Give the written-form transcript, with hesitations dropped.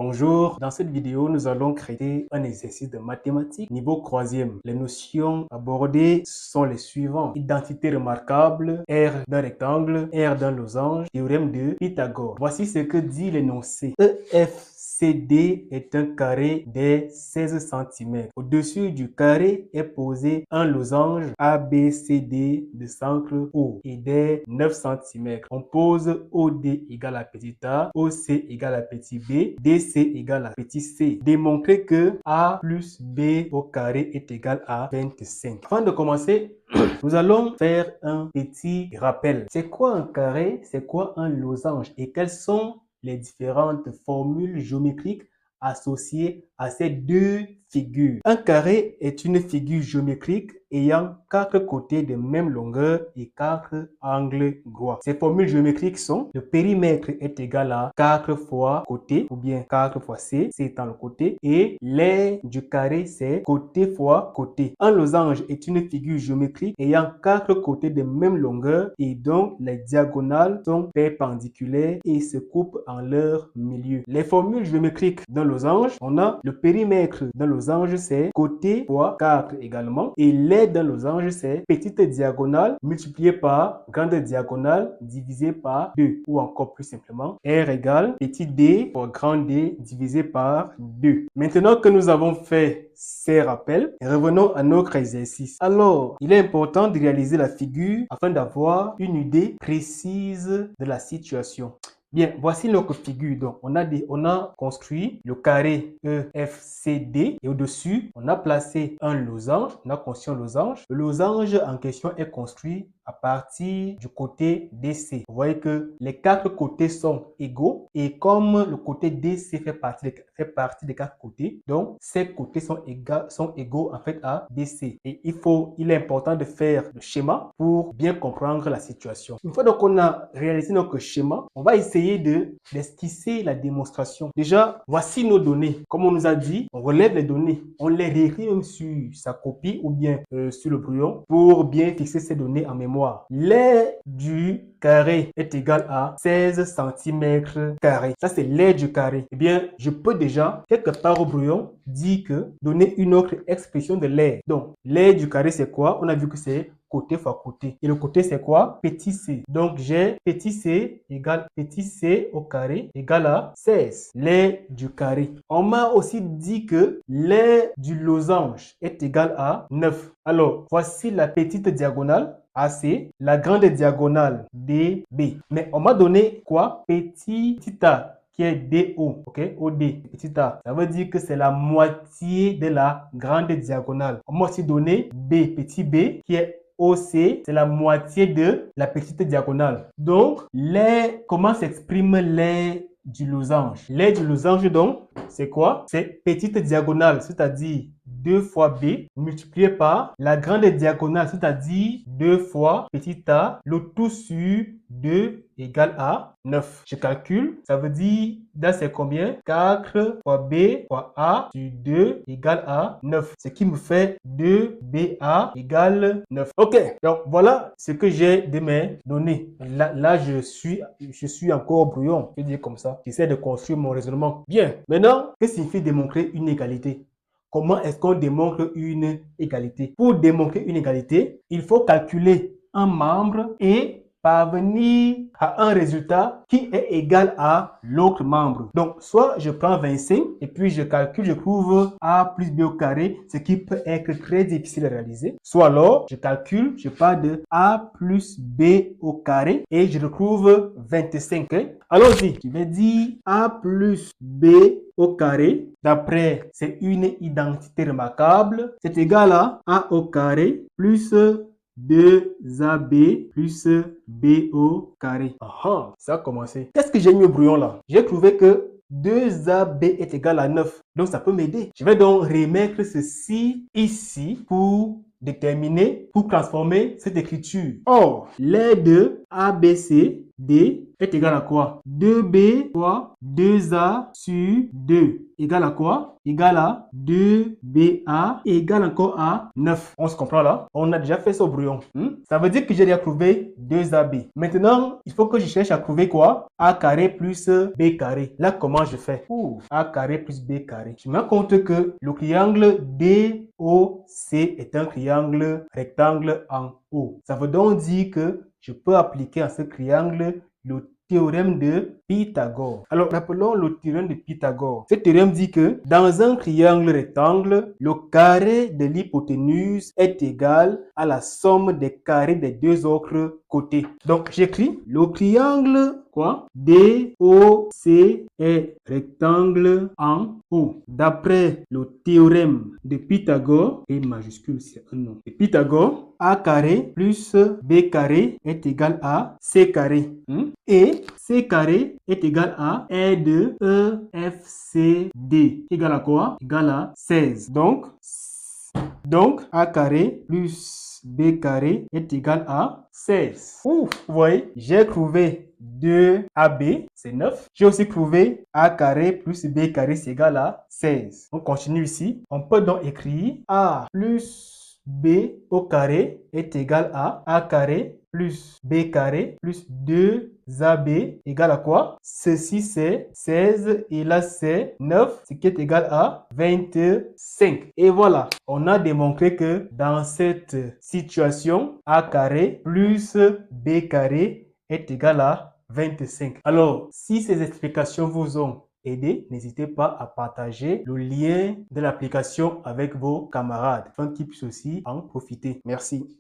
Bonjour, dans cette vidéo, nous allons créer un exercice de mathématiques niveau 3e. Les notions abordées sont les suivantes. Identité remarquable, R d'un rectangle, R d'un losange, théorème de Pythagore. Voici ce que dit l'énoncé. EFCD est un carré des 16 cm. Au-dessus du carré est posé un losange ABCD de centre O et des 9 cm. On pose OD égale à petit a, OC égale à petit b, DC égale à petit c. Démontrer que A plus B au carré est égal à 25. Avant de commencer, nous allons faire un petit rappel. C'est quoi un carré? C'est quoi un losange? Et quelles sont les différentes formules géométriques associées à ces deux figures? Un carré est une figure géométrique ayant 4 côtés de même longueur et 4 angles droits. Ces formules géométriques sont: le périmètre est égal à 4 fois côté, ou bien 4 fois c, c étant le côté, et l'aire du carré c'est côté fois côté. Un losange est une figure géométrique ayant 4 côtés de même longueur et donc les diagonales sont perpendiculaires et se coupent en leur milieu. Les formules géométriques d'un losange, on a le périmètre d'un losange c'est côté fois 4 également, et l'aire d'un losange c'est petite diagonale multipliée par grande diagonale divisée par 2, ou encore plus simplement R égale petit d fois grand D divisé par 2. Maintenant que nous avons fait ces rappels, revenons à notre exercice. Alors, il est important de réaliser la figure afin d'avoir une idée précise de la situation. Bien, voici notre figure. Donc, on a construit le carré EFCD et au-dessus, on a placé un losange. On a construit un losange. Le losange en question est construit à partir du côté DC. Vous voyez que les 4 côtés sont égaux et comme le côté DC fait partie des 4 côtés, donc ces côtés sont égaux en fait à DC. Et il est important de faire le schéma pour bien comprendre la situation. Une fois donc qu'on a réalisé notre schéma, on va essayer d'esquisser la démonstration. Déjà, voici nos données. Comme on nous a dit, on relève les données. On les réécrit même sur sa copie ou bien sur le brouillon pour bien fixer ces données en mémoire. L'aire du carré est égal à 16 cm carrés. Ça, c'est l'aire du carré. Eh bien, je peux déjà, quelque part au brouillon, dire que donner une autre expression de l'aire. Donc, l'aire du carré, c'est quoi? On a vu que c'est côté fois côté. Et le côté, c'est quoi? Petit c. Donc, j'ai petit c égale petit c au carré égale à 16. L'aire du carré. On m'a aussi dit que l'aire du losange est égal à 9. Alors, voici la petite diagonale AC, la grande diagonale DB. Mais on m'a donné quoi? Petit a qui est DO, ok? OD, petit a. Ça veut dire que c'est la moitié de la grande diagonale. On m'a aussi donné B, petit b, qui est OC, c'est la moitié de la petite diagonale. Donc, comment s'exprime l'aire du losange? L'aire du losange, donc, c'est quoi? C'est petite diagonale, c'est-à-dire 2 fois B multiplié par la grande diagonale, c'est-à-dire 2 fois petit a, le tout sur 2 égale à 9. Je calcule, ça veut dire, là c'est combien? 4 fois B fois A sur 2 égale à 9. Ce qui me fait 2BA égale 9. Ok, donc voilà ce que j'ai de mes données. Là je suis encore brouillon, je vais dire comme ça. J'essaie de construire mon raisonnement. Bien, maintenant, que signifie démontrer une égalité? Comment est-ce qu'on démontre une égalité? Pour démontrer une égalité, il faut calculer un membre et parvenir à un résultat qui est égal à l'autre membre. Donc, soit je prends 25 et puis je calcule, je trouve A plus B au carré, ce qui peut être très difficile à réaliser. Soit alors, je calcule, je pars de A plus B au carré et je retrouve 25. Allons-y, je vais dire A plus B au carré. D'après, c'est une identité remarquable. C'est égal à A au carré plus 2AB plus B au carré. Ça a commencé. Qu'est-ce que j'ai mis au brouillon là? J'ai trouvé que 2AB est égal à 9. Donc, ça peut m'aider. Je vais donc remettre ceci ici pour déterminer, pour transformer cette écriture. Or, l'aire de ABC D est égal à quoi? 2B fois 2A sur 2 égale à quoi? Égale à 2BA égale encore à 9. On se comprend là? On a déjà fait ça au brouillon. Ça veut dire que j'ai déjà trouvé 2AB. Maintenant, il faut que je cherche à trouver quoi? A carré plus B carré. Là, comment je fais? A carré plus B carré. Je me rends compte que le triangle DOC est un triangle rectangle en haut. Ça veut donc dire que je peux appliquer à ce triangle le théorème de Pythagore. Alors, rappelons le théorème de Pythagore. Ce théorème dit que dans un triangle rectangle, le carré de l'hypoténuse est égal à la somme des carrés des deux autres côtés. Donc, j'écris le triangle quoi? DOC est rectangle en haut. D'après le théorème de Pythagore, et majuscule c'est un nom, de Pythagore, A carré plus B carré est égal à C carré. Et C carré est égal à R de EFCD. Égal à quoi? Égal à 16. Donc A carré plus B carré est égal à 16. Vous voyez, j'ai trouvé 2AB, c'est 9. J'ai aussi trouvé A carré plus B carré, c'est égal à 16. On continue ici. On peut donc écrire A plus B au carré est égal à A carré plus B carré plus 2AB égale à quoi? Ceci c'est 16 et là c'est 9, ce qui est égal à 25. Et voilà, on a démontré que dans cette situation, A carré plus B carré est égal à 25. Alors, si ces explications vous ont aidé, n'hésitez pas à partager le lien de l'application avec vos camarades afin qu'ils puissent aussi en profiter. Merci.